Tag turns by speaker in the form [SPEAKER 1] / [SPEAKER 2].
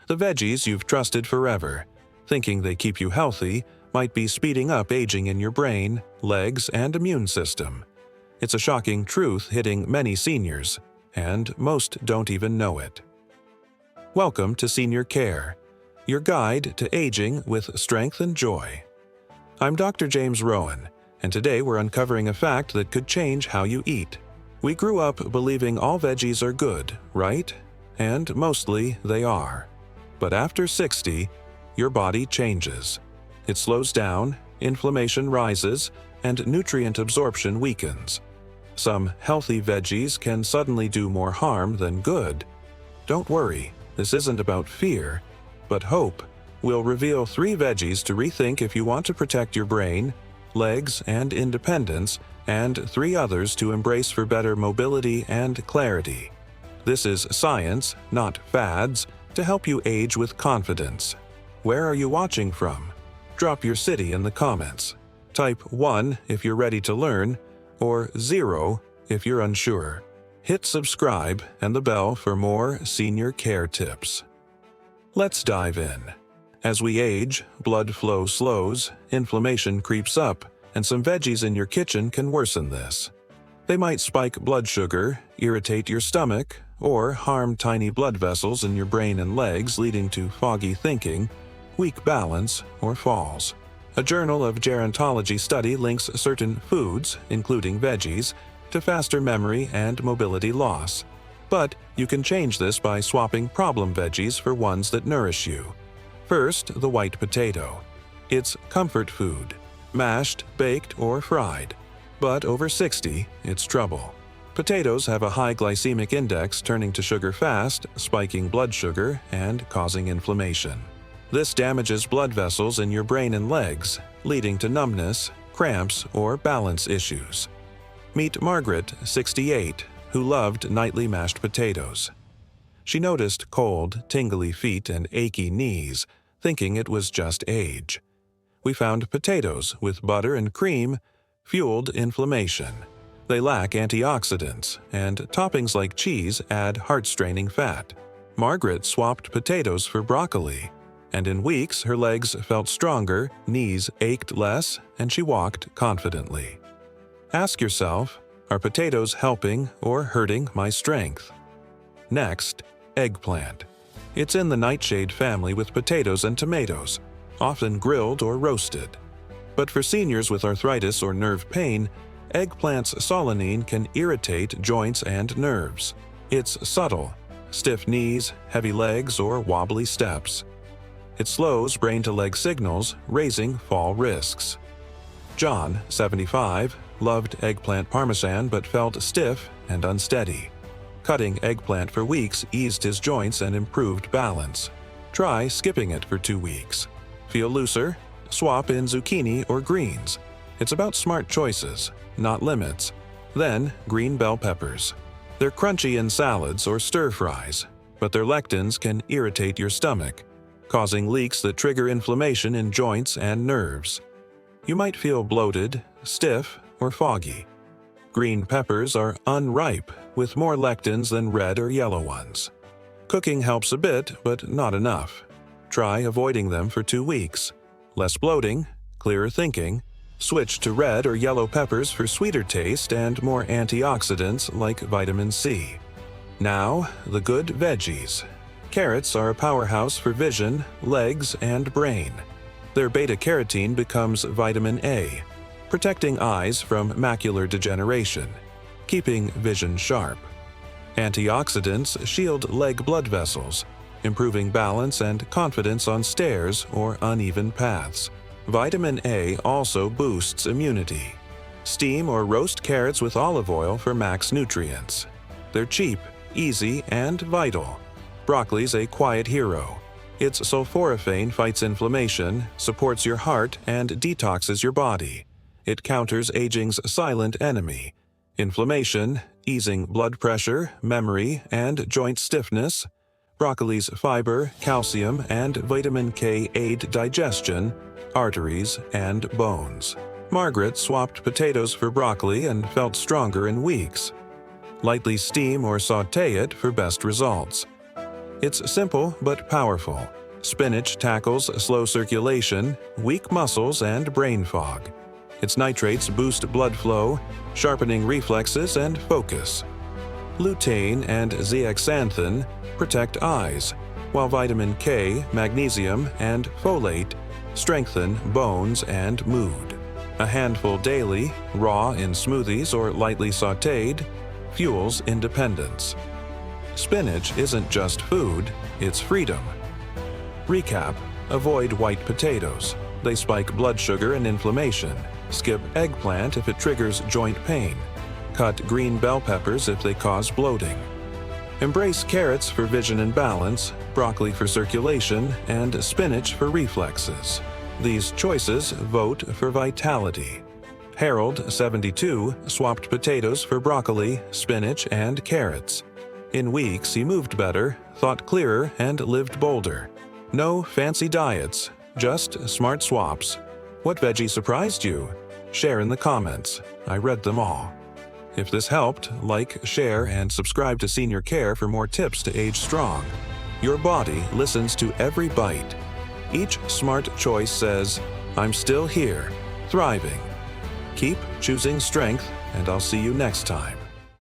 [SPEAKER 1] The veggies you've trusted forever, thinking they keep you healthy, might be speeding up aging in your brain, legs, and immune system. It's a shocking truth hitting many seniors, and most don't even know it. Welcome to Senior Care, your guide to aging with strength and joy. I'm Dr. James Rowan, and today we're uncovering a fact that could change how you eat. We grew up believing all veggies are good, right? And mostly they are. But after 60, your body changes. It slows down, inflammation rises, and nutrient absorption weakens. Some healthy veggies can suddenly do more harm than good. Don't worry, this isn't about fear, but hope. We'll reveal 3 veggies to rethink if you want to protect your brain, legs, and independence, and 3 others to embrace for better mobility and clarity. This is science, not fads, to help you age with confidence. Where are you watching from? Drop your city in the comments. Type 1 if you're ready to learn, or 0 if you're unsure. Hit subscribe and the bell for more senior care tips. Let's dive in. As we age, blood flow slows, inflammation creeps up, and some veggies in your kitchen can worsen this. They might spike blood sugar, irritate your stomach, or harm tiny blood vessels in your brain and legs, leading to foggy thinking, weak balance, or falls. A Journal of Gerontology study links certain foods, including veggies, to faster memory and mobility loss. But you can change this by swapping problem veggies for ones that nourish you. First, the white potato. It's comfort food, mashed, baked, or fried. But over 60, it's trouble. Potatoes have a high glycemic index, turning to sugar fast, spiking blood sugar, and causing inflammation. This damages blood vessels in your brain and legs, leading to numbness, cramps, or balance issues. Meet Margaret, 68, who loved nightly mashed potatoes. She noticed cold, tingly feet and achy knees, thinking it was just age. We found potatoes with butter and cream fueled inflammation. They lack antioxidants, and toppings like cheese add heart-straining fat. Margaret swapped potatoes for broccoli, and in weeks her legs felt stronger, knees ached less, and she walked confidently. Ask yourself, are potatoes helping or hurting my strength? Next, eggplant. It's in the nightshade family with potatoes and tomatoes, often grilled or roasted. But for seniors with arthritis or nerve pain, eggplant's solanine can irritate joints and nerves. It's subtle, stiff knees, heavy legs, or wobbly steps. It slows brain-to-leg signals, raising fall risks. John, 75, loved eggplant parmesan but felt stiff and unsteady. Cutting eggplant for weeks eased his joints and improved balance. Try skipping it for 2 weeks. Feel looser? Swap in zucchini or greens. It's about smart choices, not limits. Then, green bell peppers. They're crunchy in salads or stir-fries, but their lectins can irritate your stomach, causing leaks that trigger inflammation in joints and nerves. You might feel bloated, stiff, or foggy. Green peppers are unripe, with more lectins than red or yellow ones. Cooking helps a bit, but not enough. Try avoiding them for 2 weeks. Less bloating, clearer thinking. Switch to red or yellow peppers for sweeter taste and more antioxidants like vitamin C. Now, the good veggies. Carrots are a powerhouse for vision, legs, and brain. Their beta-carotene becomes vitamin A, protecting eyes from macular degeneration, keeping vision sharp. Antioxidants shield leg blood vessels, improving balance and confidence on stairs or uneven paths. Vitamin A also boosts immunity. Steam or roast carrots with olive oil for max nutrients. They're cheap, easy, and vital. Broccoli's a quiet hero. Its sulforaphane fights inflammation, supports your heart, and detoxes your body. It counters aging's silent enemy, inflammation, easing blood pressure, memory, and joint stiffness. Broccoli's fiber, calcium, and vitamin K aid digestion, arteries, and bones. Margaret swapped potatoes for broccoli and felt stronger in weeks. Lightly steam or sauté it for best results. It's simple but powerful. Spinach tackles slow circulation, weak muscles, and brain fog. Its nitrates boost blood flow, sharpening reflexes and focus. Lutein and zeaxanthin protect eyes, while vitamin K, magnesium, and folate strengthen bones and mood. A handful daily, raw in smoothies or lightly sautéed, fuels independence. Spinach isn't just food, it's freedom. Recap: avoid white potatoes. They spike blood sugar and inflammation. Skip eggplant if it triggers joint pain. Cut green bell peppers if they cause bloating. Embrace carrots for vision and balance, broccoli for circulation, and spinach for reflexes. These choices vote for vitality. Harold, 72, swapped potatoes for broccoli, spinach, and carrots. In weeks, he moved better, thought clearer, and lived bolder. No fancy diets, just smart swaps. What veggie surprised you? Share in the comments. I read them all. If this helped, like, share, and subscribe to Senior Care for more tips to age strong. Your body listens to every bite. Each smart choice says, "I'm still here, thriving." Keep choosing strength, and I'll see you next time.